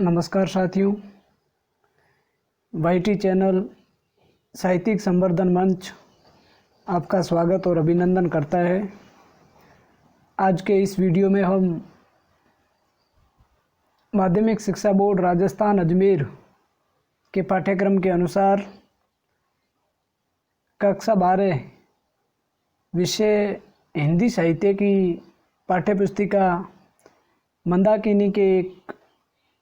नमस्कार साथियों, YT channel साहित्यिक संवर्धन मंच आपका स्वागत और अभिनंदन करता है। आज के इस वीडियो में हम माध्यमिक शिक्षा बोर्ड राजस्थान अजमेर के पाठ्यक्रम के अनुसार कक्षा 12 विषय हिंदी साहित्य की पाठ्यपुस्तिका मंदाकिनी के एक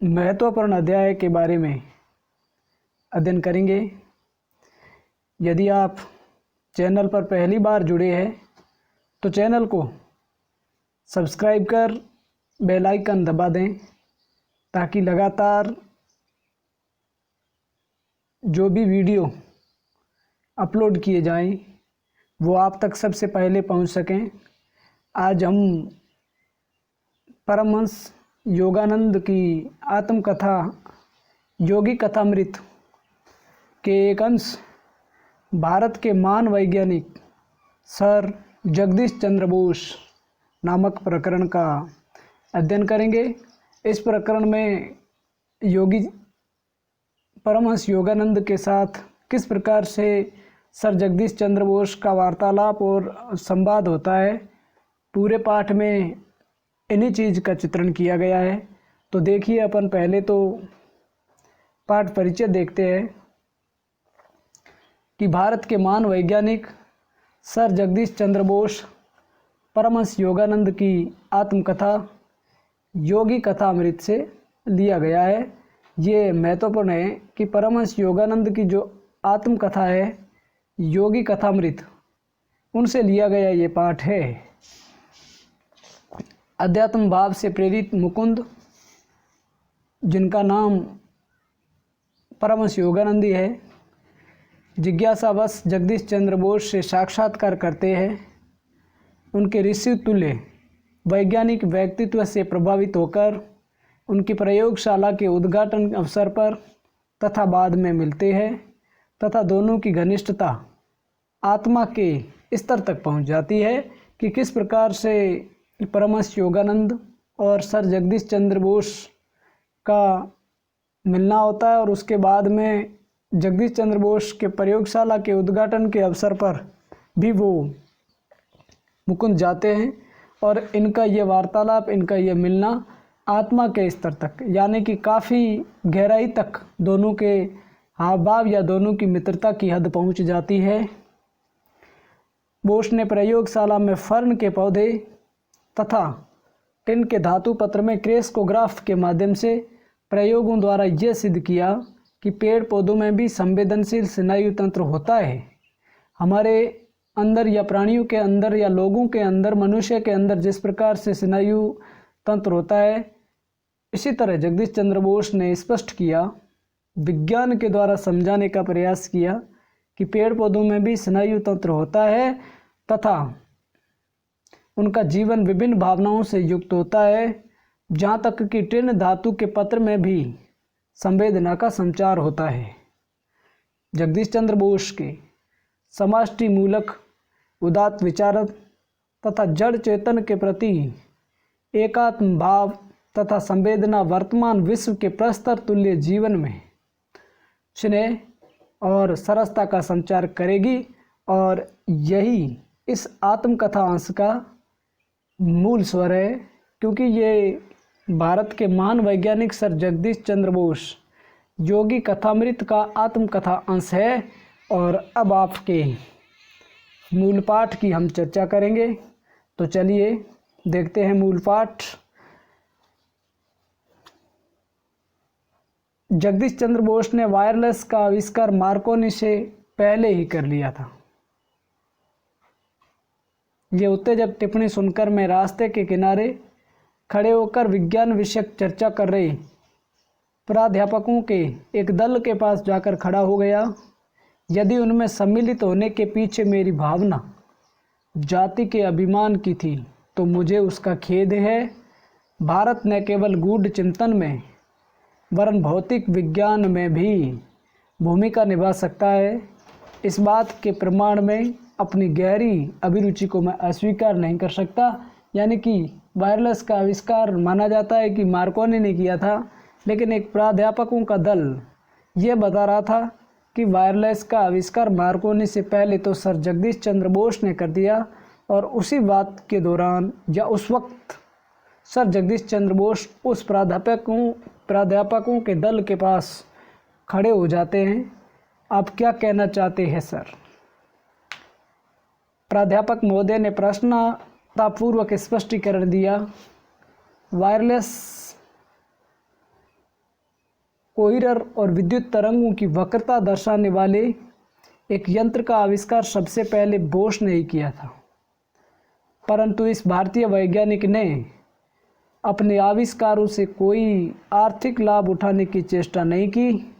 महत्वपूर्ण अध्याय के बारे में अध्ययन करेंगे। यदि आप चैनल पर पहली बार जुड़े हैं तो चैनल को सब्सक्राइब कर बेल आइकन दबा दें ताकि लगातार जो भी वीडियो अपलोड किए जाएं वो आप तक सबसे पहले पहुंच सकें। आज हम परमहंस योगानंद की आत्मकथा योगी कथामृत के एक अंश भारत के महान वैज्ञानिक सर जगदीश चंद्र बोस नामक प्रकरण का अध्ययन करेंगे। इस प्रकरण में योगी परमहंस योगानंद के साथ किस प्रकार से सर जगदीश चंद्र बोस का वार्तालाप और संवाद होता है, पूरे पाठ में इन्हीं चीज़ का चित्रण किया गया है। तो देखिए, अपन पहले तो पाठ परिचय देखते हैं कि भारत के महान वैज्ञानिक सर जगदीश चंद्र बोस परमहंस योगानंद की आत्मकथा योगी कथामृत से लिया गया है। ये महत्वपूर्ण है कि परमहंस योगानंद की जो आत्मकथा है योगी कथामृत, उनसे लिया गया ये पाठ है। अध्यात्म भाव से प्रेरित मुकुंद, जिनका नाम परमहंस योगानंदी है, जिज्ञासावश जगदीश चंद्र बोस से साक्षात्कार करते हैं। उनके ऋषि तुल्य वैज्ञानिक व्यक्तित्व से प्रभावित होकर उनकी प्रयोगशाला के उद्घाटन अवसर पर तथा बाद में मिलते हैं तथा दोनों की घनिष्ठता आत्मा के स्तर तक पहुंच जाती है कि किस प्रकार से परमहंस योगानंद और सर जगदीश चंद्र बोस का मिलना होता है। और उसके बाद में जगदीश चंद्र बोस के प्रयोगशाला के उद्घाटन के अवसर पर भी वो मुकुंद जाते हैं और इनका ये वार्तालाप, इनका ये मिलना आत्मा के स्तर तक, यानी कि काफ़ी गहराई तक दोनों के हाव भाव या दोनों की मित्रता की हद पहुंच जाती है। बोस ने प्रयोगशाला में फर्न के पौधे तथा टिन के धातु पत्र में क्रेस्कोग्राफ के माध्यम से प्रयोगों द्वारा यह सिद्ध किया कि पेड़ पौधों में भी संवेदनशील स्नायु तंत्र होता है। हमारे अंदर या प्राणियों के अंदर या लोगों के अंदर, मनुष्य के अंदर जिस प्रकार से स्नायु तंत्र होता है, इसी तरह जगदीश चंद्र बोस ने स्पष्ट किया, विज्ञान के द्वारा समझाने का प्रयास किया कि पेड़ पौधों में भी स्नायु तंत्र होता है तथा उनका जीवन विभिन्न भावनाओं से युक्त होता है। जहाँ तक कि टिन धातु के पत्र में भी संवेदना का संचार होता है। जगदीश चंद्र बोस के समष्टि मूलक उदात्त विचार तथा जड़ चेतन के प्रति एकात्म भाव तथा संवेदना वर्तमान विश्व के प्रस्तर तुल्य जीवन में स्नेह और सरसता का संचार करेगी। और यही इस आत्मकथा अंश का मूल स्वर है, क्योंकि ये भारत के महान वैज्ञानिक सर जगदीश चंद्र बोस योगी कथामृत का आत्मकथा अंश है। और अब आपके मूल पाठ की हम चर्चा करेंगे। तो चलिए देखते हैं मूल पाठ। जगदीश चंद्र बोस ने वायरलेस का आविष्कार मार्कोनी से पहले ही कर लिया था। ये उत्तेजक टिप्पणी सुनकर मैं रास्ते के किनारे खड़े होकर विज्ञान विषयक चर्चा कर रहे प्राध्यापकों के एक दल के पास जाकर खड़ा हो गया। यदि उनमें सम्मिलित होने के पीछे मेरी भावना जाति के अभिमान की थी तो मुझे उसका खेद है। भारत न केवल गूढ़ चिंतन में वरन भौतिक विज्ञान में भी भूमिका निभा सकता है। इस बात के प्रमाण में अपनी गहरी अभिरुचि को मैं अस्वीकार नहीं कर सकता। यानी कि वायरलेस का आविष्कार माना जाता है कि मार्कोनी ने किया था, लेकिन एक प्राध्यापकों का दल ये बता रहा था कि वायरलेस का आविष्कार मार्कोनी से पहले तो सर जगदीश चंद्र बोस ने कर दिया, और उसी बात के दौरान या उस वक्त सर जगदीश चंद्र बोस उस प्राध्यापकों के दल के पास खड़े हो जाते हैं। आप क्या कहना चाहते हैं सर? प्राध्यापक महोदय ने प्रश्नतापूर्वक स्पष्टीकरण दिया। वायरलेस कोहिरर और विद्युत तरंगों की वक्रता दर्शाने वाले एक यंत्र का आविष्कार सबसे पहले बोस ने ही किया था, परंतु इस भारतीय वैज्ञानिक ने अपने आविष्कारों से कोई आर्थिक लाभ उठाने की चेष्टा नहीं की।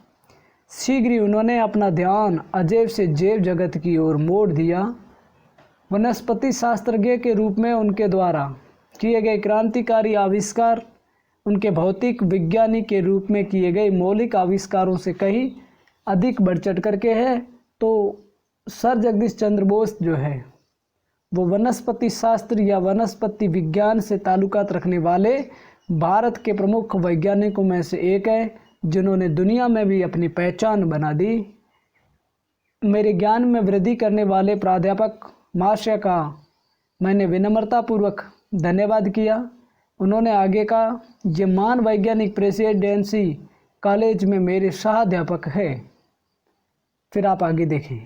शीघ्र ही उन्होंने अपना ध्यान अजैव से जैव जगत की ओर मोड़ दिया। वनस्पति शास्त्रज्ञ के रूप में उनके द्वारा किए गए क्रांतिकारी आविष्कार उनके भौतिक विज्ञानी के रूप में किए गए मौलिक आविष्कारों से कहीं अधिक बढ़ चढ़ करके है। तो सर जगदीश चंद्र बोस जो है वो वनस्पति शास्त्र या वनस्पति विज्ञान से ताल्लुकात रखने वाले भारत के प्रमुख वैज्ञानिकों में से एक है, जिन्होंने दुनिया में भी अपनी पहचान बना दी। मेरे ज्ञान में वृद्धि करने वाले प्राध्यापक महाशय का मैंने विनम्रतापूर्वक धन्यवाद किया। उन्होंने आगे कहा, ये मान वैज्ञानिक प्रेसिडेंसी कॉलेज में मेरे सहाध्यापक है। फिर आप आगे देखें।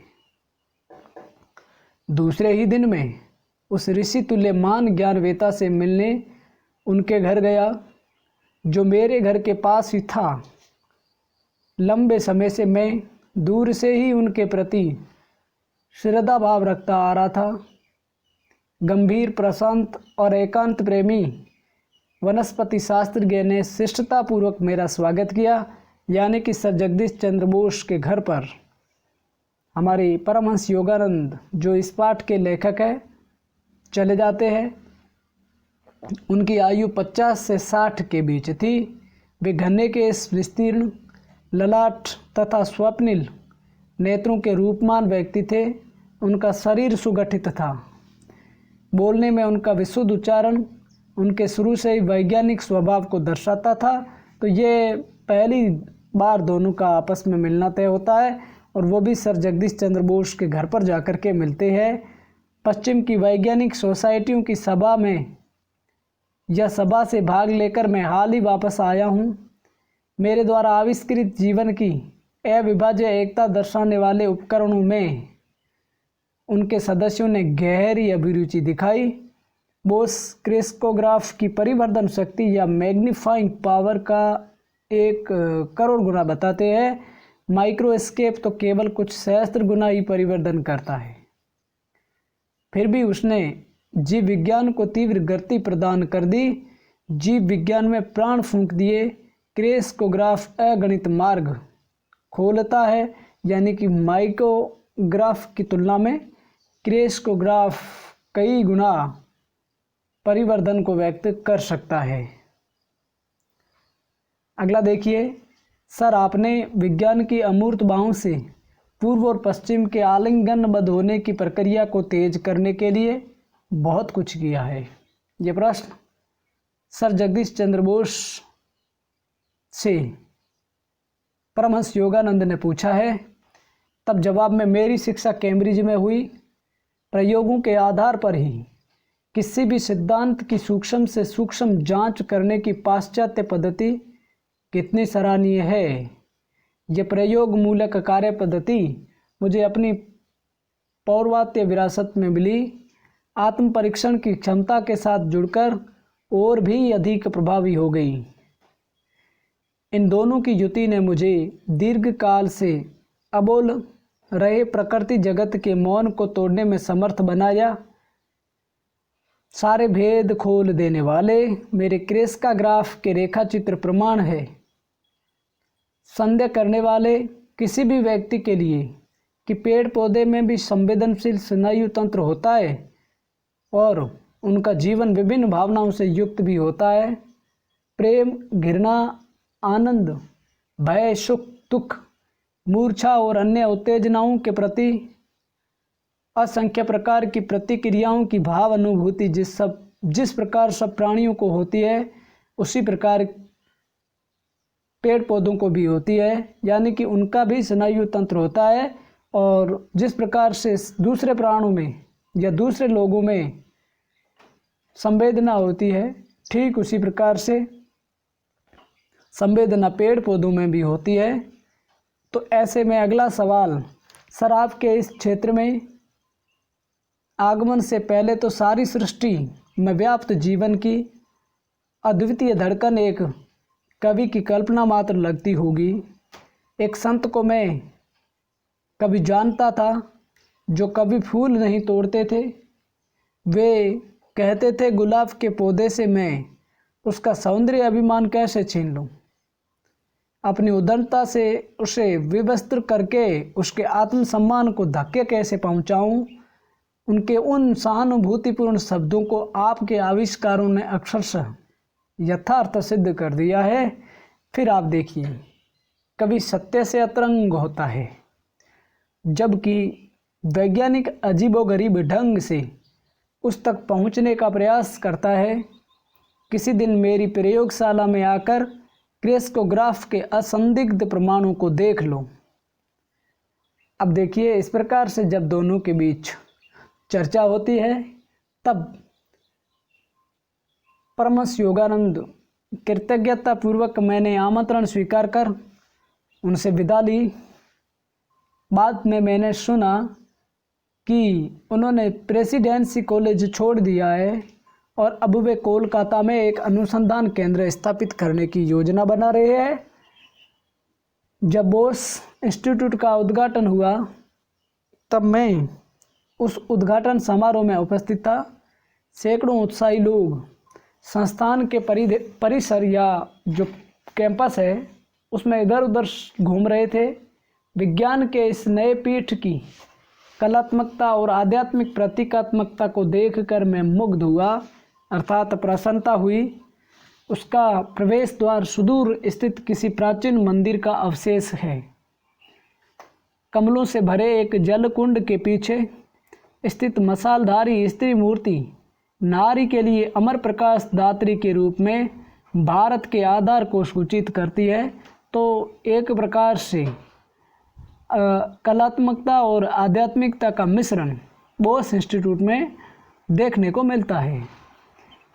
दूसरे ही दिन में उस ऋषि तुल्य मान ज्ञानवेता से मिलने उनके घर गया, जो मेरे घर के पास ही था। लंबे समय से मैं दूर से ही उनके प्रति श्रद्धा भाव रखता आ रहा था। गंभीर, प्रशांत और एकांत प्रेमी वनस्पति शास्त्रज्ञ ने शिष्टतापूर्वक मेरा स्वागत किया, यानी कि सर जगदीश चंद्र बोस के घर पर हमारे परमहंस योगानंद, जो इस पाठ के लेखक हैं, चले जाते हैं। उनकी आयु 50 से 60 के बीच थी। वे घने के इस विस्तीर्ण ललाट तथा स्वप्निल नेत्रों के रूपमान व्यक्ति थे। उनका शरीर सुगठित था। बोलने में उनका विशुद्ध उच्चारण उनके शुरू से ही वैज्ञानिक स्वभाव को दर्शाता था। तो ये पहली बार दोनों का आपस में मिलना तय होता है, और वो भी सर जगदीश चंद्र बोस के घर पर जाकर के मिलते हैं। पश्चिम की वैज्ञानिक सोसाइटियों की सभा में या सभा से भाग लेकर मैं हाल ही वापस आया हूँ। मेरे द्वारा आविष्कृत जीवन की अविभाज्य एकता दर्शाने वाले उपकरणों में उनके सदस्यों ने गहरी अभिरुचि दिखाई। बोस क्रेस्कोग्राफ की परिवर्धन शक्ति या मैग्नीफाइंग पावर का 1 करोड़ गुना बताते हैं। माइक्रोस्केप तो केवल कुछ सहस्त्र गुना ही परिवर्धन करता है। फिर भी उसने जीव विज्ञान को तीव्र गति प्रदान कर दी। जीव विज्ञान में प्राण फूंक दिए। क्रेस्कोग्राफ अगणित मार्ग खोलता है, यानी कि माइक्रोग्राफ की तुलना में क्रेस्कोग्राफ कई गुना परिवर्धन को व्यक्त कर सकता है। अगला देखिए, सर आपने विज्ञान की अमूर्त बाहों से पूर्व और पश्चिम के आलिंगनबद्ध होने की प्रक्रिया को तेज करने के लिए बहुत कुछ किया है। ये प्रश्न सर जगदीश चंद्र बोस से परमहंस योगानंद ने पूछा है। तब जवाब में, मेरी शिक्षा कैम्ब्रिज में हुई। प्रयोगों के आधार पर ही किसी भी सिद्धांत की सूक्ष्म से सूक्ष्म जांच करने की पाश्चात्य पद्धति कितनी सराहनीय है। यह प्रयोग मूलक कार्य पद्धति मुझे अपनी पौर्वात्य विरासत में मिली। आत्म परीक्षण की क्षमता के साथ जुड़कर और भी अधिक प्रभावी हो गई। इन दोनों की युति ने मुझे दीर्घकाल से अबोल रहे प्रकृति जगत के मौन को तोड़ने में समर्थ बनाया। सारे भेद खोल देने वाले मेरे क्रेस्कोग्राफ के रेखा चित्र प्रमाण है। संदेह करने वाले किसी भी व्यक्ति के लिए कि पेड़ पौधे में भी संवेदनशील स्नायु तंत्र होता है और उनका जीवन विभिन्न भावनाओं से युक्त भी होता है। प्रेम, घृणा, आनंद, भय, सुख, दुख, मूर्छा और अन्य उत्तेजनाओं के प्रति असंख्य प्रकार की प्रतिक्रियाओं की भाव अनुभूति जिस प्रकार सब प्राणियों को होती है, उसी प्रकार पेड़ पौधों को भी होती है, यानी कि उनका भी स्नायु तंत्र होता है। और जिस प्रकार से दूसरे प्राणों में या दूसरे लोगों में संवेदना होती है, ठीक उसी प्रकार से संवेदना पेड़ पौधों में भी होती है। तो ऐसे में अगला सवाल, सर आपके इस क्षेत्र में आगमन से पहले तो सारी सृष्टि में व्याप्त जीवन की अद्वितीय धड़कन एक कवि की कल्पना मात्र लगती होगी। एक संत को मैं कभी जानता था जो कभी फूल नहीं तोड़ते थे। वे कहते थे गुलाब के पौधे से मैं उसका सौंदर्य अभिमान कैसे छीन लूं, अपनी उदारता से उसे विवस्त्र करके उसके आत्मसम्मान को धक्के कैसे पहुंचाऊं। उनके उन सहानुभूतिपूर्ण शब्दों को आपके आविष्कारों ने अक्षरशः यथार्थ सिद्ध कर दिया है। फिर आप देखिए, कभी सत्य से अतरंग होता है, जबकि वैज्ञानिक अजीबोगरीब ढंग से उस तक पहुंचने का प्रयास करता है। किसी दिन मेरी प्रयोगशाला में आकर क्रेस्कोग्राफ के असंदिग्ध प्रमाणों को देख लो। अब देखिए, इस प्रकार से जब दोनों के बीच चर्चा होती है, तब परमहंस योगानंद कृतज्ञता पूर्वक मैंने आमंत्रण स्वीकार कर उनसे विदा ली। बाद में मैंने सुना कि उन्होंने प्रेसिडेंसी कॉलेज छोड़ दिया है और अब वे कोलकाता में एक अनुसंधान केंद्र स्थापित करने की योजना बना रहे हैं। जब बोस इंस्टीट्यूट का उद्घाटन हुआ, तब मैं उस उद्घाटन समारोह में उपस्थित था। सैकड़ों उत्साही लोग संस्थान के परिसर या जो कैंपस है उसमें इधर उधर घूम रहे थे। विज्ञान के इस नए पीठ की कलात्मकता और आध्यात्मिक प्रतीकात्मकता को देखकर मैं मुग्ध हुआ, अर्थात प्रसन्नता हुई। उसका प्रवेश द्वार सुदूर स्थित किसी प्राचीन मंदिर का अवशेष है। कमलों से भरे एक जलकुंड के पीछे स्थित मसालधारी स्त्री मूर्ति नारी के लिए अमर प्रकाश दात्री के रूप में भारत के आधार को सूचित करती है। तो एक प्रकार से कलात्मकता और आध्यात्मिकता का मिश्रण बोस इंस्टीट्यूट में देखने को मिलता है।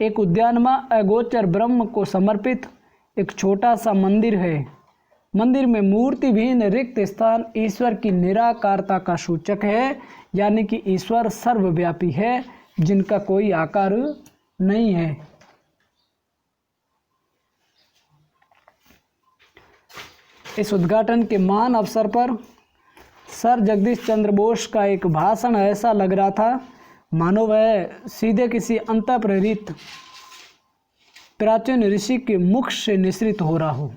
एक उद्यान में अगोचर ब्रह्म को समर्पित एक छोटा सा मंदिर है। मंदिर में मूर्ति विहीन रिक्त स्थान ईश्वर की निराकारता का सूचक है, यानी कि ईश्वर सर्वव्यापी है जिनका कोई आकार नहीं है। इस उद्घाटन के महान अवसर पर सर जगदीश चंद्र बोस का एक भाषण ऐसा लग रहा था मानो वह सीधे किसी अंतःप्रेरित प्राचीन ऋषि के मुख से निसृत हो रहा हो।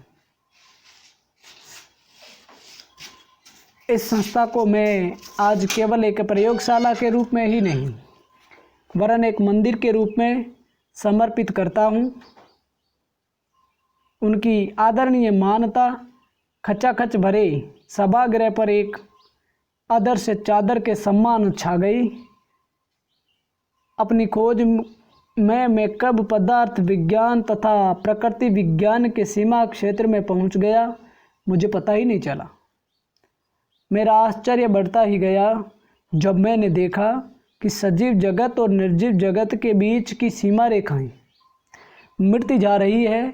इस संस्था को मैं आज केवल एक प्रयोगशाला के रूप में ही नहीं वरन एक मंदिर के रूप में समर्पित करता हूँ। उनकी आदरणीय मानता खचाखच भरे सभागृह पर एक आदर्श चादर के सम्मान छा गई। अपनी खोज में मैं कब पदार्थ विज्ञान तथा प्रकृति विज्ञान के सीमा क्षेत्र में पहुंच गया, मुझे पता ही नहीं चला। मेरा आश्चर्य बढ़ता ही गया जब मैंने देखा कि सजीव जगत और निर्जीव जगत के बीच की सीमा रेखाएं मिटती जा रही है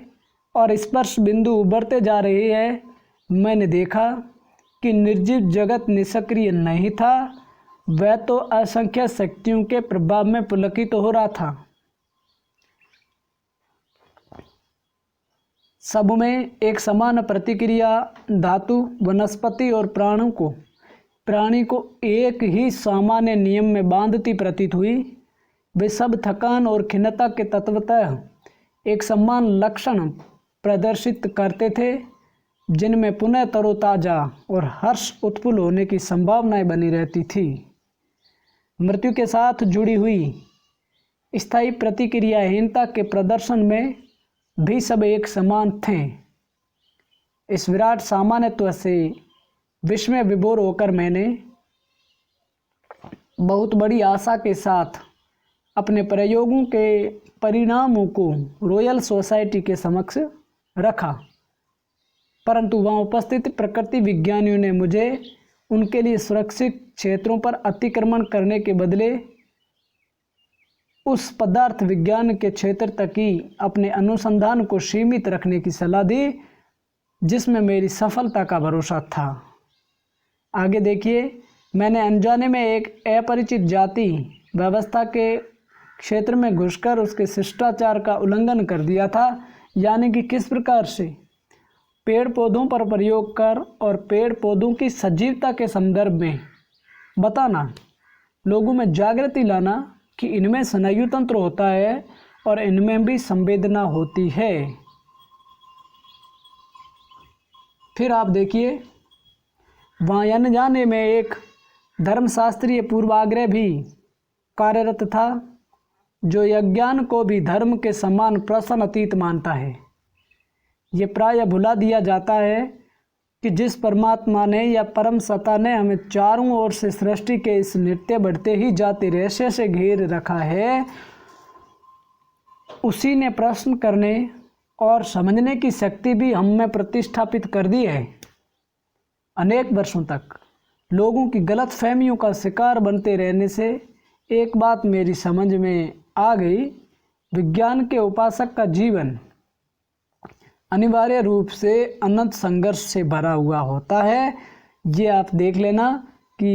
और स्पर्श बिंदु उभरते जा रहे हैं। मैंने देखा कि निर्जीव जगत निष्क्रिय नहीं था, वह तो असंख्य शक्तियों के प्रभाव में पुलकित हो रहा था। सब में एक समान प्रतिक्रिया धातु, वनस्पति और प्राणी को एक ही सामान्य नियम में बांधती प्रतीत हुई। वे सब थकान और खिन्नता के तत्वतः एक समान लक्षण प्रदर्शित करते थे, जिनमें पुनः तरोताजा और हर्ष उत्फुल्ल होने की संभावनाएं बनी रहती थी। मृत्यु के साथ जुड़ी हुई स्थायी प्रतिक्रियाहीनता के प्रदर्शन में भी सब एक समान थे। इस विराट सामान्यत्व से विस्मय विभोर होकर मैंने बहुत बड़ी आशा के साथ अपने प्रयोगों के परिणामों को रॉयल सोसाइटी के समक्ष रखा। परंतु वहाँ उपस्थित प्रकृति विज्ञानियों ने मुझे उनके लिए सुरक्षित क्षेत्रों पर अतिक्रमण करने के बदले उस पदार्थ विज्ञान के क्षेत्र तक ही अपने अनुसंधान को सीमित रखने की सलाह दी जिसमें मेरी सफलता का भरोसा था। आगे देखिए, मैंने अनजाने में एक अपरिचित जाति व्यवस्था के क्षेत्र में घुसकर उसके शिष्टाचार का उल्लंघन कर दिया था। यानी कि किस प्रकार से पेड़ पौधों पर प्रयोग कर और पेड़ पौधों की सजीवता के संदर्भ में बताना, लोगों में जागृति लाना कि इनमें स्नायु तंत्र होता है और इनमें भी संवेदना होती है। फिर आप देखिए, वहाँ अनजाने में एक धर्मशास्त्रीय पूर्वाग्रह भी कार्यरत था जो अज्ञान को भी धर्म के समान प्रश्न अतीत मानता है। ये प्रायः भुला दिया जाता है कि जिस परमात्मा ने या परम सत्ता ने हमें चारों ओर से सृष्टि के इस नित्य बढ़ते ही जाते रहस्य से घेर रखा है, उसी ने प्रश्न करने और समझने की शक्ति भी हम में प्रतिष्ठापित कर दी है। अनेक वर्षों तक लोगों की गलत फहमियों का शिकार बनते रहने से एक बात मेरी समझ में आ गई, विज्ञान के उपासक का जीवन अनिवार्य रूप से अनंत संघर्ष से भरा हुआ होता है। ये आप देख लेना कि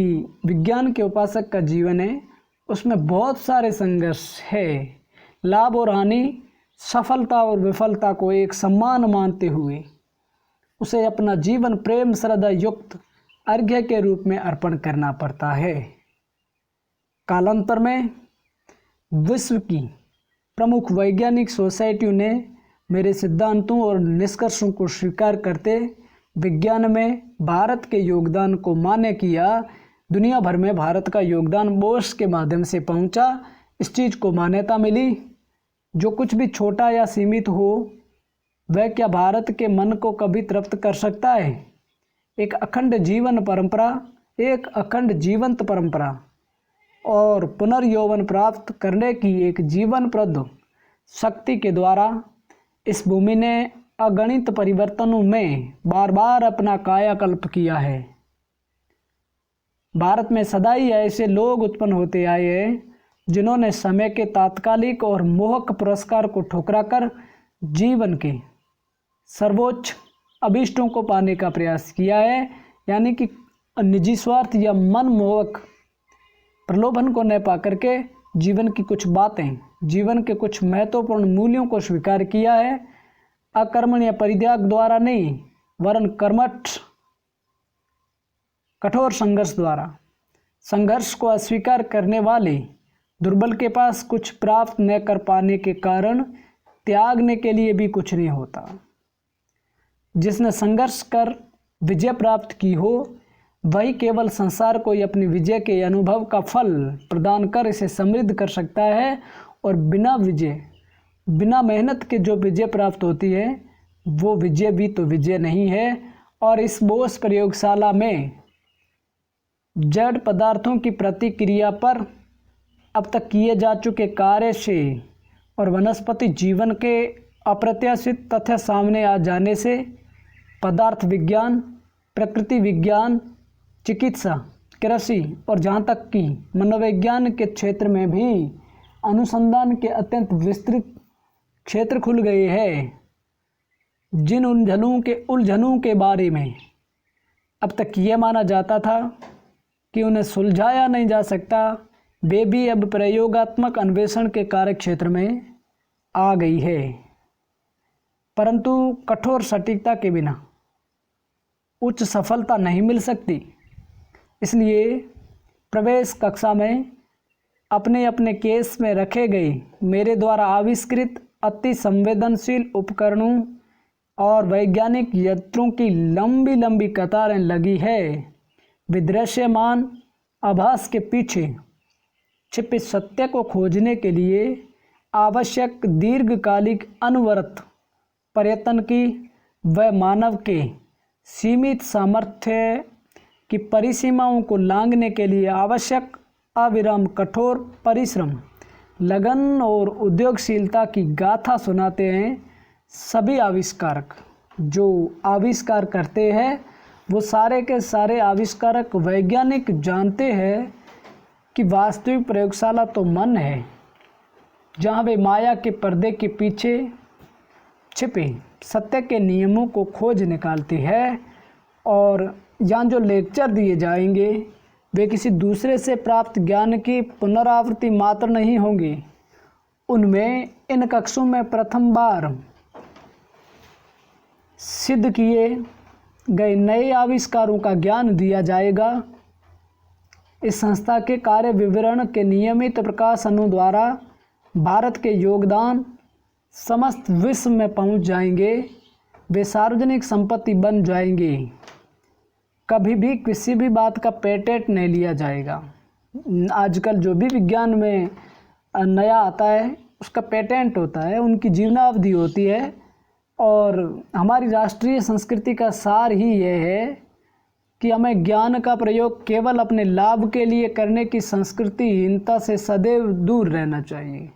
विज्ञान के उपासक का जीवन है, उसमें बहुत सारे संघर्ष है। लाभ और हानि, सफलता और विफलता को एक सम्मान मानते हुए उसे अपना जीवन प्रेम श्रद्धा युक्त अर्घ्य के रूप में अर्पण करना पड़ता है। कालांतर में विश्व की प्रमुख वैज्ञानिक सोसाइटियों ने मेरे सिद्धांतों और निष्कर्षों को स्वीकार करते विज्ञान में भारत के योगदान को मान्य किया। दुनिया भर में भारत का योगदान बोस के माध्यम से पहुंचा। इस चीज़ को मान्यता मिली, जो कुछ भी छोटा या सीमित हो वह क्या भारत के मन को कभी तृप्त कर सकता है। एक अखंड जीवन परंपरा, एक अखंड जीवंत परंपरा और पुनर्यौवन प्राप्त करने की एक जीवनप्रद शक्ति के द्वारा इस भूमि ने अगणित परिवर्तनों में बार बार अपना कायाकल्प किया है। भारत में सदा ही ऐसे लोग उत्पन्न होते आए हैं जिन्होंने समय के तात्कालिक और मोहक पुरस्कार को ठुकरा कर जीवन के सर्वोच्च अभीष्टों को पाने का प्रयास किया है। यानी कि निजी स्वार्थ या मनमोहक प्रलोभन को न पा करके जीवन की कुछ बातें, जीवन के कुछ महत्वपूर्ण मूल्यों को स्वीकार किया है। अकर्मण्य परित्याग द्वारा नहीं, वरन कर्मठ कठोर संघर्ष द्वारा। संघर्ष को अस्वीकार करने वाले दुर्बल के पास कुछ प्राप्त न कर पाने के कारण त्यागने के लिए भी कुछ नहीं होता। जिसने संघर्ष कर विजय प्राप्त की हो वही केवल संसार को अपनी विजय के अनुभव का फल प्रदान कर इसे समृद्ध कर सकता है। और बिना विजय, बिना मेहनत के जो विजय प्राप्त होती है वो विजय भी तो विजय नहीं है। और इस बोस प्रयोगशाला में जड़ पदार्थों की प्रतिक्रिया पर अब तक किए जा चुके कार्य से और वनस्पति जीवन के अप्रत्याशित तथ्य सामने आ जाने से पदार्थ विज्ञान, प्रकृति विज्ञान, चिकित्सा, कृषि और जहाँ तक कि मनोविज्ञान के क्षेत्र में भी अनुसंधान के अत्यंत विस्तृत क्षेत्र खुल गए हैं। जिन उलझनों के बारे में अब तक ये माना जाता था कि उन्हें सुलझाया नहीं जा सकता, वे भी अब प्रयोगात्मक अन्वेषण के कार्य क्षेत्र में आ गई है। परंतु कठोर सटीकता के बिना उच्च सफलता नहीं मिल सकती। इसलिए प्रवेश कक्षा में अपने अपने केस में रखे गए मेरे द्वारा आविष्कृत अति संवेदनशील उपकरणों और वैज्ञानिक यंत्रों की लंबी लंबी कतारें लगी है। विदृश्यमान आभास के पीछे छिपे सत्य को खोजने के लिए आवश्यक दीर्घकालिक अनवरत प्रयत्न की व मानव के सीमित सामर्थ्य की परिसीमाओं को लांघने के लिए आवश्यक अविराम कठोर परिश्रम, लगन और उद्योगशीलता की गाथा सुनाते हैं सभी आविष्कारक। जो आविष्कार करते हैं वो सारे के सारे आविष्कारक वैज्ञानिक जानते हैं कि वास्तविक प्रयोगशाला तो मन है, जहाँ वे माया के पर्दे के पीछे छिपे सत्य के नियमों को खोज निकालती है। और यहाँ जो लेक्चर दिए जाएंगे वे किसी दूसरे से प्राप्त ज्ञान की पुनरावृत्ति मात्र नहीं होंगे। उनमें इन कक्षों में प्रथम बार सिद्ध किए गए नए आविष्कारों का ज्ञान दिया जाएगा। इस संस्था के कार्य विवरण के नियमित प्रकाशनों द्वारा भारत के योगदान समस्त विश्व में पहुंच जाएंगे। वे सार्वजनिक संपत्ति बन जाएंगे। कभी भी किसी भी बात का पेटेंट नहीं लिया जाएगा। आजकल जो भी विज्ञान में नया आता है उसका पेटेंट होता है, उनकी जीवनावधि होती है। और हमारी राष्ट्रीय संस्कृति का सार ही यह है कि हमें ज्ञान का प्रयोग केवल अपने लाभ के लिए करने की संस्कृतिहीनता से सदैव दूर रहना चाहिए।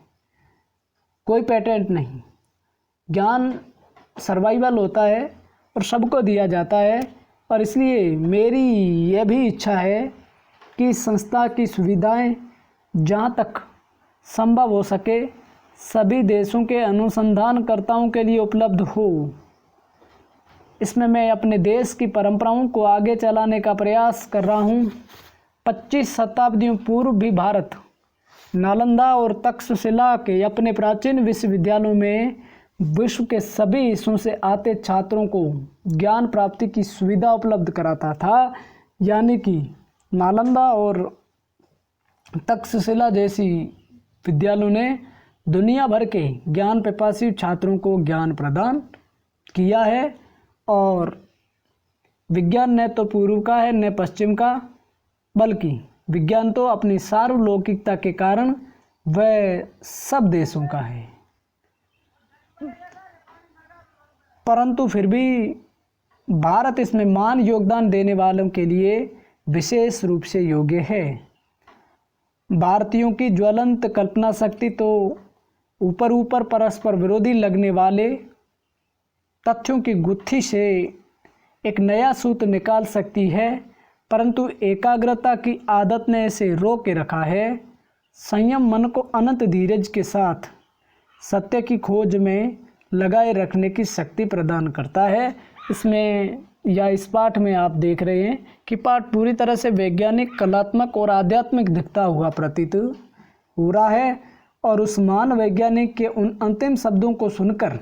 कोई पेटेंट नहीं, ज्ञान सर्वाइवल होता है और सबको दिया जाता है। और इसलिए मेरी यह भी इच्छा है कि संस्था की सुविधाएं जहाँ तक संभव हो सके सभी देशों के अनुसंधानकर्ताओं के लिए उपलब्ध हो। इसमें मैं अपने देश की परंपराओं को आगे चलाने का प्रयास कर रहा हूँ। 25 शताब्दियों पूर्व भी भारत नालंदा और तक्षशिला के अपने प्राचीन विश्वविद्यालयों में विश्व के सभी हिस्सों से आते छात्रों को ज्ञान प्राप्ति की सुविधा उपलब्ध कराता था। यानी कि नालंदा और तक्षशिला जैसी विद्यालयों ने दुनिया भर के ज्ञान पिपासी छात्रों को ज्ञान प्रदान किया है। और विज्ञान न तो पूर्व का है न पश्चिम का, बल्कि विज्ञान तो अपनी सार्वलौकिकता के कारण वह सब देशों का है। परंतु फिर भी भारत इसमें मान योगदान देने वालों के लिए विशेष रूप से योग्य है। भारतीयों की ज्वलंत कल्पना शक्ति तो ऊपर ऊपर परस्पर विरोधी लगने वाले तथ्यों की गुत्थी से एक नया सूत्र निकाल सकती है, परंतु एकाग्रता की आदत ने इसे रोक के रखा है। संयम मन को अनंत धीरज के साथ सत्य की खोज में लगाए रखने की शक्ति प्रदान करता है। इसमें या इस पाठ में आप देख रहे हैं कि पाठ पूरी तरह से वैज्ञानिक, कलात्मक और आध्यात्मिक दिखता हुआ प्रतीत हो रहा है। और उस महान वैज्ञानिक के उन अंतिम शब्दों को सुनकर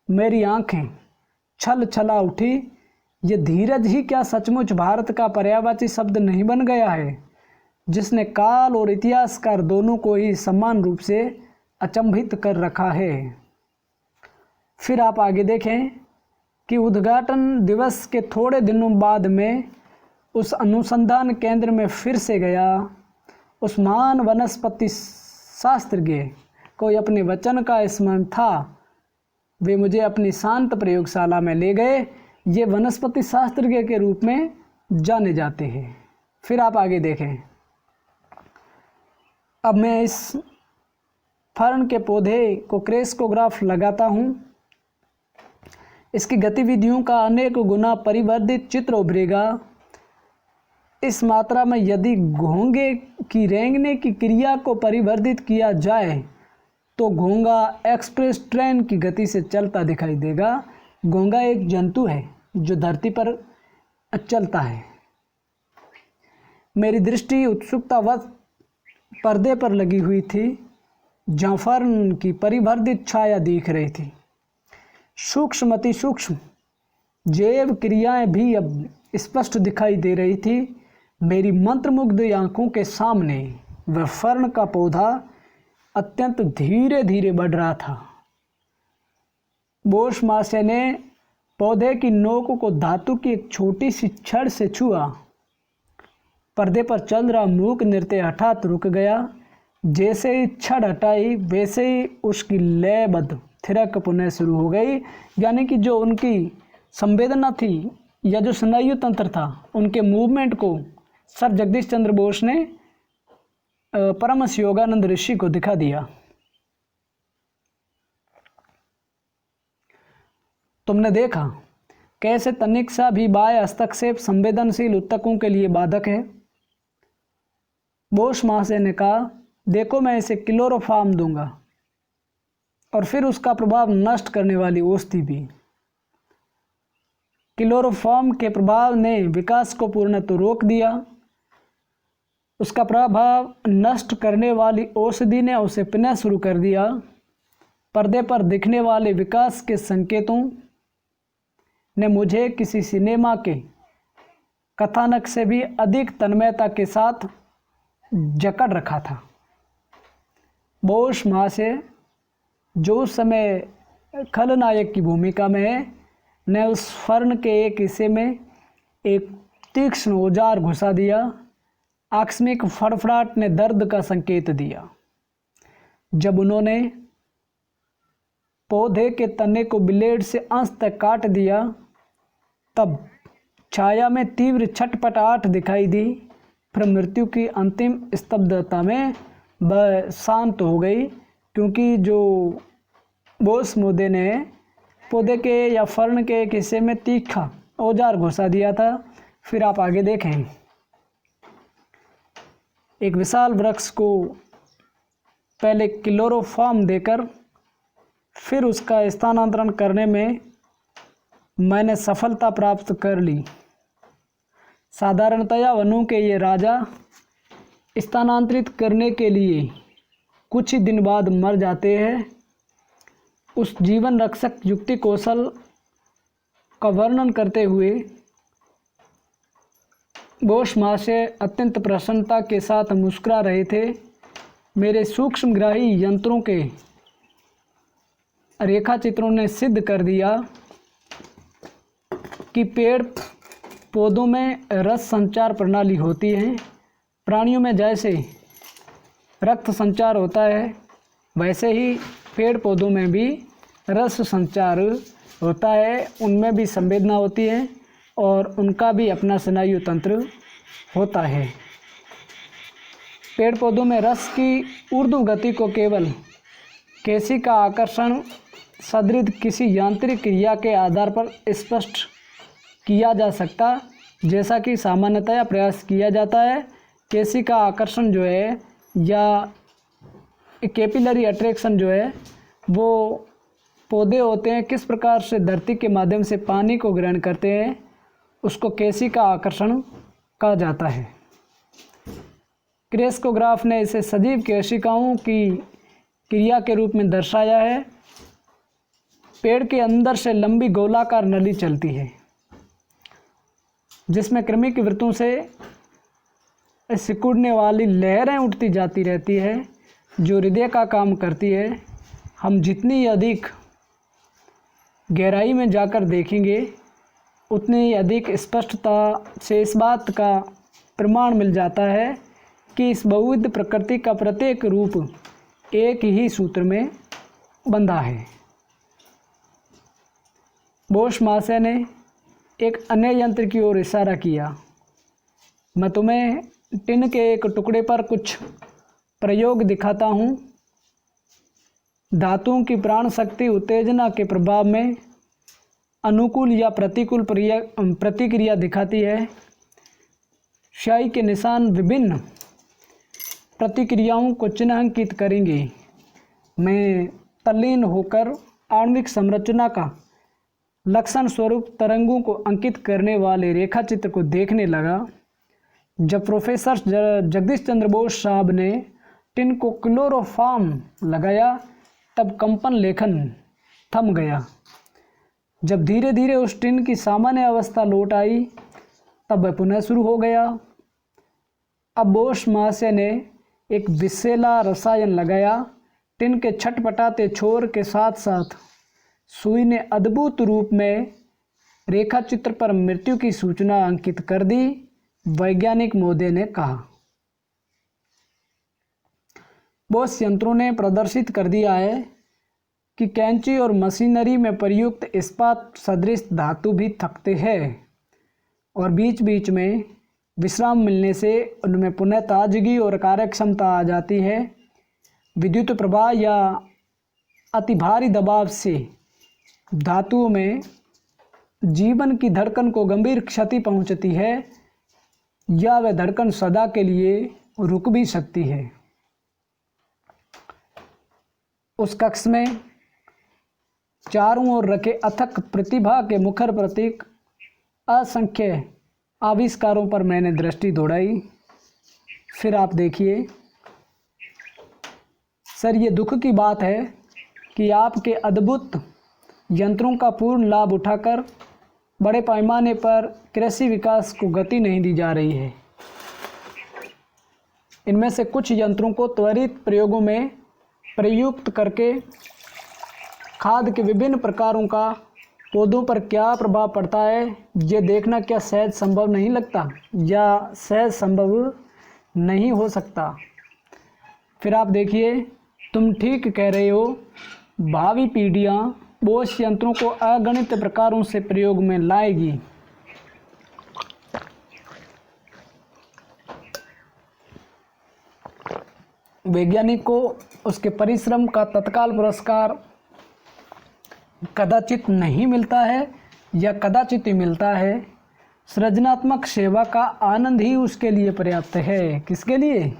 मेरी आंखें छल छला उठी। ये धीरज ही क्या सचमुच भारत का पर्यायवाची शब्द नहीं बन गया है, जिसने काल और इतिहासकार दोनों को ही समान रूप से अचंभित कर रखा है। फिर आप आगे देखें कि उद्घाटन दिवस के थोड़े दिनों बाद में उस अनुसंधान केंद्र में फिर से गया। उस महान वनस्पति शास्त्रज्ञ को अपने वचन का स्मरण था। वे मुझे अपनी शांत प्रयोगशाला में ले गए। ये वनस्पति शास्त्रज्ञ के रूप में जाने जाते हैं। फिर आप आगे देखें। अब मैं इस फर्न के पौधे को क्रेस्कोग्राफ लगाता हूँ। इसकी गतिविधियों का अनेक गुना परिवर्धित चित्र उभरेगा। इस मात्रा में यदि घोंगे की रेंगने की क्रिया को परिवर्धित किया जाए तो घोंगा एक्सप्रेस ट्रेन की गति से चलता दिखाई देगा। घोंगा एक जंतु है जो धरती पर चलता है। मेरी दृष्टि उत्सुकतावश पर्दे पर लगी हुई थी, जहाँ फर्न की परिवर्धित छाया दिख रही थी। सूक्ष्म अति सूक्ष्म जैव क्रियाएं भी अब स्पष्ट दिखाई दे रही थी। मेरी मंत्रमुग्ध आंखों के सामने वह फर्न का पौधा अत्यंत धीरे धीरे बढ़ रहा था। बोस मास्टर ने पौधे की नोक को धातु की एक छोटी सी छड़ से छुआ। पर्दे पर चल रहा मूक नृत्य हठात रुक गया। जैसे ही छड़ हटाई वैसे ही उसकी लयबद्ध थिरक पुनः शुरू हो गई। यानी कि जो उनकी संवेदना थी या जो स्नायु तंत्र था, उनके मूवमेंट को सर जगदीश चंद्र बोस ने परमहंस योगानंद ऋषि को दिखा दिया। तुमने देखा कैसे तनिक भी बाह्य हस्तक्षेप संवेदनशील ऊतकों के लिए बाधक है। बोस महाशय ने कहा, देखो मैं इसे क्लोरोफॉर्म दूंगा और फिर उसका प्रभाव नष्ट करने वाली औषधि भी। क्लोरोफॉर्म के प्रभाव ने विकास को पूर्णतः रोक दिया। उसका प्रभाव नष्ट करने वाली औषधि ने उसे पुनः शुरू कर दिया। पर्दे पर दिखने वाले विकास के संकेतों ने मुझे किसी सिनेमा के कथानक से भी अधिक तन्मयता के साथ जकड़ रखा था। बोस महाशय, जो उस समय खलनायक की भूमिका में है, ने उस फर्न के एक हिस्से में एक तीक्ष्ण औजार घुसा दिया। आकस्मिक फड़फड़ाहट ने दर्द का संकेत दिया। जब उन्होंने पौधे के तने को ब्लेड से अंत तक काट दिया, तब छाया में तीव्र छटपटाहट दिखाई दी। फिर मृत्यु की अंतिम स्तब्धता में वह शांत हो गई, क्योंकि जो बोस मोदे ने पौधे के या फर्न के एक हिस्से में तीखा औजार घुसा दिया था। फिर आप आगे देखें, एक विशाल वृक्ष को पहले क्लोरोफॉर्म देकर फिर उसका स्थानांतरण करने में मैंने सफलता प्राप्त कर ली। साधारणतया वनों के ये राजा स्थानांतरित करने के लिए कुछ ही दिन बाद मर जाते हैं। उस जीवन रक्षक युक्ति कौशल का वर्णन करते हुए बोस महाशय अत्यंत प्रसन्नता के साथ मुस्कुरा रहे थे। मेरे सूक्ष्मग्राही यंत्रों के रेखा चित्रों ने सिद्ध कर दिया कि पेड़ पौधों में रस संचार प्रणाली होती है। प्राणियों में जैसे रक्त संचार होता है, वैसे ही पेड़ पौधों में भी रस संचार होता है। उनमें भी संवेदना होती है और उनका भी अपना स्नायु तंत्र होता है। पेड़ पौधों में रस की ऊर्ध्व गति को केवल केशिका आकर्षण सदृश किसी यांत्रिक क्रिया के आधार पर स्पष्ट किया जा सकता, जैसा कि सामान्यतया प्रयास किया जाता है। केशिका आकर्षण जो है या कैपिलरी अट्रैक्शन जो है, वो पौधे होते हैं किस प्रकार से धरती के माध्यम से पानी को ग्रहण करते हैं, उसको केशिका आकर्षण कहा जाता है। क्रेस्कोग्राफ ने इसे सजीव केशिकाओं की क्रिया के रूप में दर्शाया है। पेड़ के अंदर से लंबी गोलाकार नली चलती है, जिसमें क्रमिक वृत्तों से सिकुड़ने वाली लहरें उठती जाती रहती है, जो हृदय का काम करती है। हम जितनी अधिक गहराई में जाकर देखेंगे, उतनी ही अधिक स्पष्टता से इस बात का प्रमाण मिल जाता है कि इस बहुविध प्रकृति का प्रत्येक रूप एक ही सूत्र में बंधा है। बोस महाशय ने एक अन्य यंत्र की ओर इशारा किया। मैं तुम्हें टिन के एक टुकड़े पर कुछ प्रयोग दिखाता हूँ। धातुओं की प्राण शक्ति उत्तेजना के प्रभाव में अनुकूल या प्रतिकूल प्रतिक्रिया दिखाती है। स्याही के निशान विभिन्न प्रतिक्रियाओं को चिन्हांकित करेंगे। मैं तल्लीन होकर आणविक संरचना का लक्षण स्वरूप तरंगों को अंकित करने वाले रेखा चित्र को देखने लगा। जब प्रोफेसर जगदीश चंद्र बोस साहब ने टिन को क्लोरोफॉर्म लगाया, तब कंपन लेखन थम गया। जब धीरे धीरे उस टिन की सामान्य अवस्था लौट आई, तब वह पुनः शुरू हो गया। अब बोस महाशय ने एक विषैला रसायन लगाया। टिन के छटपटाते छोर के साथ साथ सुई ने अद्भुत रूप में रेखा चित्र पर मृत्यु की सूचना अंकित कर दी। वैज्ञानिक मोदे ने कहा, बोस यंत्रों ने प्रदर्शित कर दिया है कि कैंची और मशीनरी में प्रयुक्त इस्पात सदृश धातु भी थकते हैं और बीच बीच में विश्राम मिलने से उनमें पुनः ताजगी और कार्यक्षमता आ जाती है। विद्युत प्रवाह या अति भारी दबाव से धातुओं में जीवन की धड़कन को गंभीर क्षति पहुंचती है या वह धड़कन सदा के लिए रुक भी सकती है। उस कक्ष में चारों ओर रखे अथक प्रतिभा के मुखर प्रतीक असंख्य आविष्कारों पर मैंने दृष्टि दौड़ाई। फिर आप देखिए सर, ये दुख की बात है कि आपके अद्भुत यंत्रों का पूर्ण लाभ उठाकर बड़े पैमाने पर कृषि विकास को गति नहीं दी जा रही है। इनमें से कुछ यंत्रों को त्वरित प्रयोगों में प्रयुक्त करके खाद के विभिन्न प्रकारों का पौधों पर क्या प्रभाव पड़ता है, ये देखना क्या सहज संभव नहीं लगता या सहज संभव नहीं हो सकता। फिर आप देखिए, तुम ठीक कह रहे हो, भावी पीढ़ियाँ बोश यंत्रों को अगणित प्रकारों से प्रयोग में लाएगी। वैज्ञानिक को उसके परिश्रम का तत्काल पुरस्कार कदाचित नहीं मिलता है या कदाचित ही मिलता है। सृजनात्मक सेवा का आनंद ही उसके लिए पर्याप्त है। किसके लिए?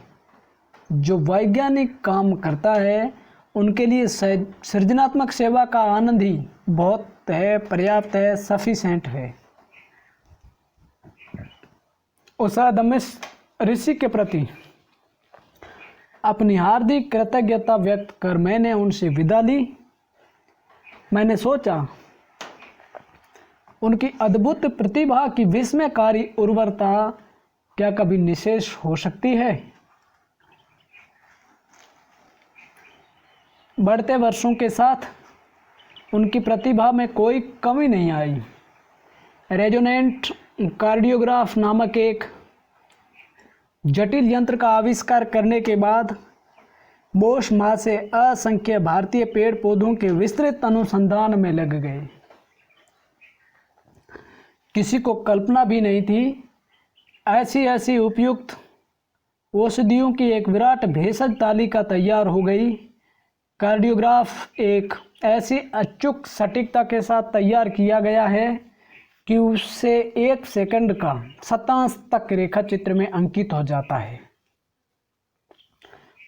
जो वैज्ञानिक काम करता है उनके लिए सृजनात्मक सेवा का आनंद ही बहुत है, पर्याप्त है, सफिशेंट है। उस अदम्य ऋषि के प्रति अपनी हार्दिक कृतज्ञता व्यक्त कर मैंने उनसे विदा ली। मैंने सोचा उनकी अद्भुत प्रतिभा की विस्मयकारी उर्वरता क्या कभी निशेष हो सकती है? बढ़ते वर्षों के साथ उनकी प्रतिभा में कोई कमी नहीं आई। रेजोनेंट कार्डियोग्राफ नामक एक जटिल यंत्र का आविष्कार करने के बाद बोश माह से असंख्य भारतीय पेड़ पौधों के विस्तृत अनुसंधान में लग गए। किसी को कल्पना भी नहीं थी ऐसी ऐसी उपयुक्त औषधियों की एक विराट भेषज तालिका तैयार हो गई। कार्डियोग्राफ एक ऐसी अचूक सटीकता के साथ तैयार किया गया है कि उससे 1 सेकंड का शतांश तक रेखा चित्र में अंकित हो जाता है।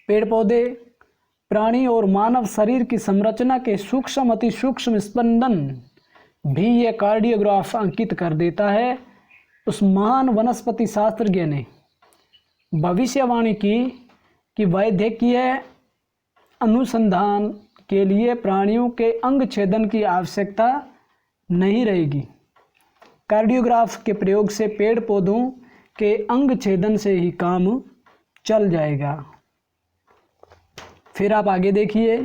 पेड़ पौधे, प्राणी और मानव शरीर की संरचना के सूक्ष्म अति सूक्ष्म स्पंदन भी यह कार्डियोग्राफ अंकित कर देता है। उस महान वनस्पति शास्त्रज्ञ ने भविष्यवाणी की कि वैद्यकीय अनुसंधान के लिए प्राणियों के अंग छेदन की आवश्यकता नहीं रहेगी। कार्डियोग्राफ के प्रयोग से पेड़ पौधों के अंग छेदन से ही काम चल जाएगा। फिर आप आगे देखिए,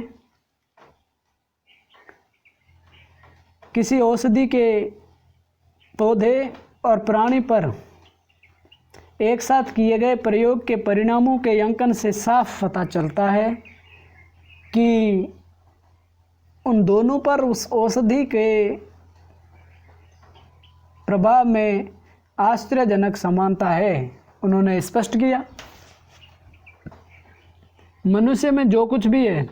किसी औषधि के पौधे और प्राणी पर एक साथ किए गए प्रयोग के परिणामों के अंकन से साफ पता चलता है कि उन दोनों पर उस औषधि के प्रभाव में आश्चर्यजनक समानता है। उन्होंने स्पष्ट किया, मनुष्य में जो कुछ भी है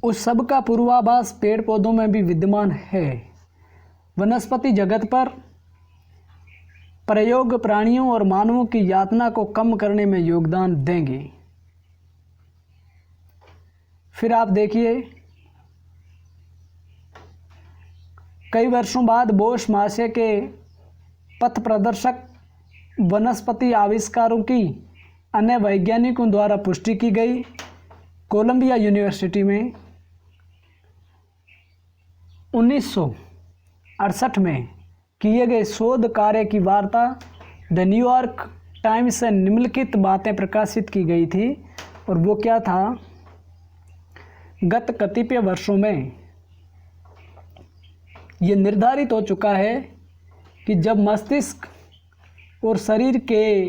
उस सब का पूर्वाभास पेड़ पौधों में भी विद्यमान है। वनस्पति जगत पर प्रयोग प्राणियों और मानवों की यातना को कम करने में योगदान देंगे। फिर आप देखिए, कई वर्षों बाद बोश महाशय के पथ प्रदर्शक वनस्पति आविष्कारों की अन्य वैज्ञानिकों द्वारा पुष्टि की गई। कोलंबिया यूनिवर्सिटी में 1968 में किए गए शोध कार्य की वार्ता द न्यूयॉर्क टाइम्स से निम्नलिखित बातें प्रकाशित की गई थी। और वो क्या था? गत कतिपय वर्षों में ये निर्धारित हो चुका है कि जब मस्तिष्क और शरीर के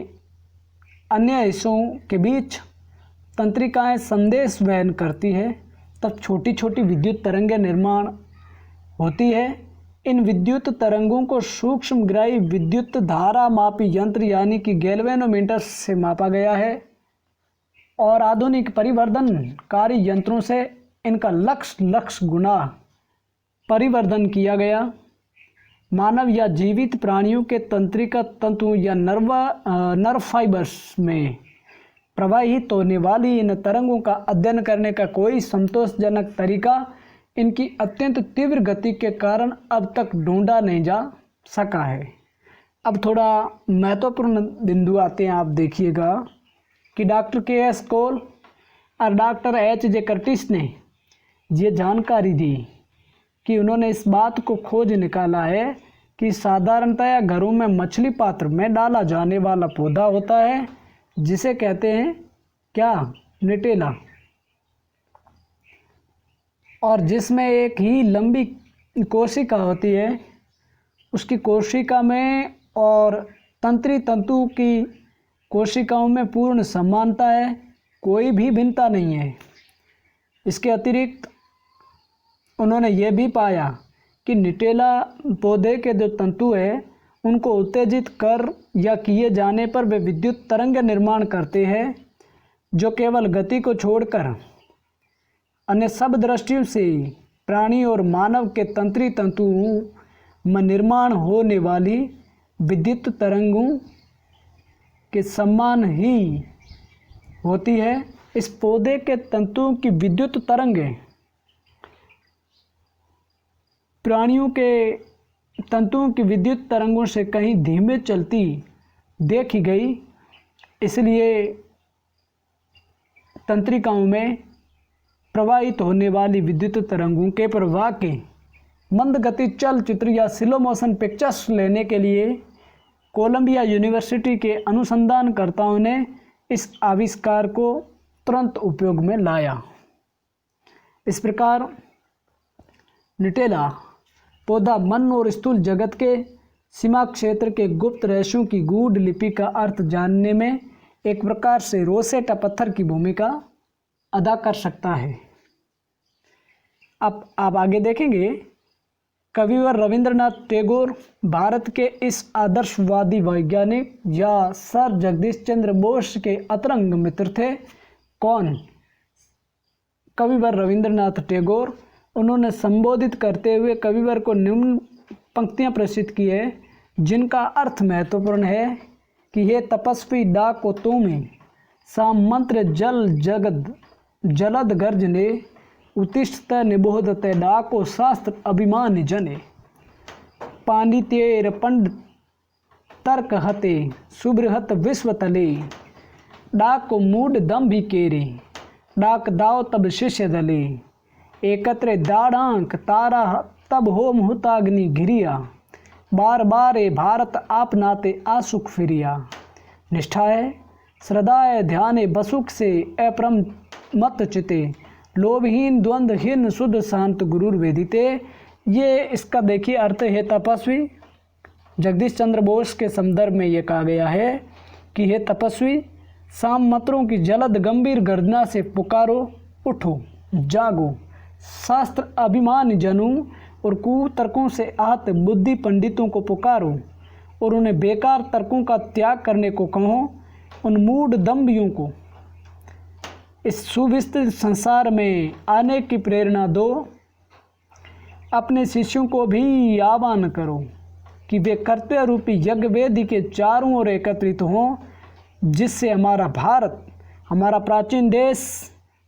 अन्य हिस्सों के बीच तंत्रिकाएं संदेश वहन करती है तब छोटी छोटी विद्युत तरंगें निर्माण होती है। इन विद्युत तरंगों को सूक्ष्मग्राही विद्युत धारा मापी यंत्र यानी कि गैल्वेनोमीटर से मापा गया है और आधुनिक परिवर्धनकारी यंत्रों से इनका लक्ष गुना परिवर्धन किया गया। मानव या जीवित प्राणियों के तंत्रिका तंतु या नर्व फाइबर्स में प्रवाहित होने वाली इन तरंगों का अध्ययन करने का कोई संतोषजनक तरीका इनकी अत्यंत तीव्र गति के कारण अब तक ढूंढा नहीं जा सका है। अब थोड़ा महत्वपूर्ण बिंदु आते हैं, आप देखिएगा कि डॉक्टर के.एस. कोल और डॉक्टर H.J. कर्टिस ने ये जानकारी दी कि उन्होंने इस बात को खोज निकाला है कि साधारणतया घरों में मछली पात्र में डाला जाने वाला पौधा होता है जिसे कहते हैं क्या, निटेला, और जिसमें एक ही लंबी कोशिका होती है। उसकी कोशिका में और तंत्री तंतु की कोशिकाओं में पूर्ण समानता है, कोई भी भिन्नता नहीं है। इसके अतिरिक्त उन्होंने ये भी पाया कि निटेला पौधे के जो तंतु है उनको उत्तेजित कर या किए जाने पर वे विद्युत तरंग निर्माण करते हैं जो केवल गति को छोड़कर अन्य सब दृष्टियों से प्राणी और मानव के तंत्री तंतुओं में निर्माण होने वाली विद्युत तरंगों के समान ही होती है। इस पौधे के तंतुओं की विद्युत तरंगें प्राणियों के तंतुओं की विद्युत तरंगों से कहीं धीमे चलती देखी गई, इसलिए तंत्रिकाओं में प्रवाहित होने वाली विद्युत तरंगों के प्रवाह के मंद गति चलचित्र या स्लो मोशन पिक्चर्स लेने के लिए कोलंबिया यूनिवर्सिटी के अनुसंधानकर्ताओं ने इस आविष्कार को तुरंत उपयोग में लाया। इस प्रकार निटेला पौधा मन और स्थूल जगत के सीमा क्षेत्र के गुप्त रहस्यों की गूढ़ लिपि का अर्थ जानने में एक प्रकार से रोसेटा पत्थर की भूमिका अदा कर सकता है। अब आप आगे देखेंगे, कविवर रविंद्रनाथ टैगोर भारत के इस आदर्शवादी वैज्ञानिक या सर जगदीश चंद्र बोस के अतरंग मित्र थे। कौन? कविवर रविंद्रनाथ टैगोर। उन्होंने संबोधित करते हुए कविवर को निम्न पंक्तियां प्रस्तुत की है जिनका अर्थ महत्वपूर्ण है कि हे तपस्वी डाको तुम्हें सामंत्र जलद गर्जने उत्तिष्ठत निबोधते डाको शास्त्र अभिमान जने पांडित्येर पंड तर्क हते सुबृहत विश्वतले डाको मूड दम्भी केरे डाक दाव तब शिष्य दले एकत्र दाड़ांक तारा तब हो मुहताग्नि घिरिया बार बार ए भारत आप नाते आसुख फिरिया निष्ठा है श्रद्धा है ध्यान है बसुख से अपरम मत चिते लोभहीन द्वंद्वहीन शुद्ध शांत गुरुर वेदिते। ये इसका देखिए अर्थ है तपस्वी। जगदीश चंद्र बोस के संदर्भ में ये कहा गया है कि हे तपस्वी शाम मंत्रों की जलद गंभीर गर्जना से पुकारो, उठो जागो, शास्त्र अभिमान जनू और कुतर्कों से आहत बुद्धि पंडितों को पुकारो और उन्हें बेकार तर्कों का त्याग करने को कहो। उन मूढ़ दम्भियों को इस सुविस्तृत संसार में आने की प्रेरणा दो। अपने शिष्यों को भी आह्वान करो कि वे कर्तव्य रूपी यज्ञ वेदी के चारों ओर एकत्रित हों, जिससे हमारा भारत, हमारा प्राचीन देश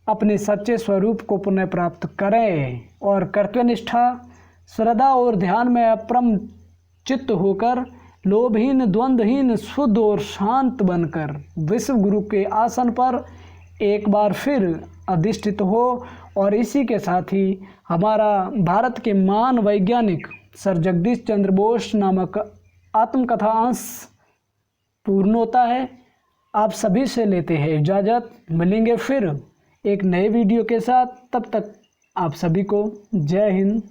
अपने सच्चे स्वरूप को पुनः प्राप्त करें और कर्तव्यनिष्ठा, श्रद्धा और ध्यान में अपरम चित्त होकर लोभहीन द्वंद्वहीन शुद्ध और शांत बनकर विश्व गुरु के आसन पर एक बार फिर अधिष्ठित हो। और इसी के साथ ही हमारा भारत के महान वैज्ञानिक सर जगदीश चंद्र बोस नामक आत्मकथा अंश पूर्ण होता है। आप सभी से लेते हैं इजाज़त। मिलेंगे फिर एक नए वीडियो के साथ, तब तक आप सभी को जय हिंद।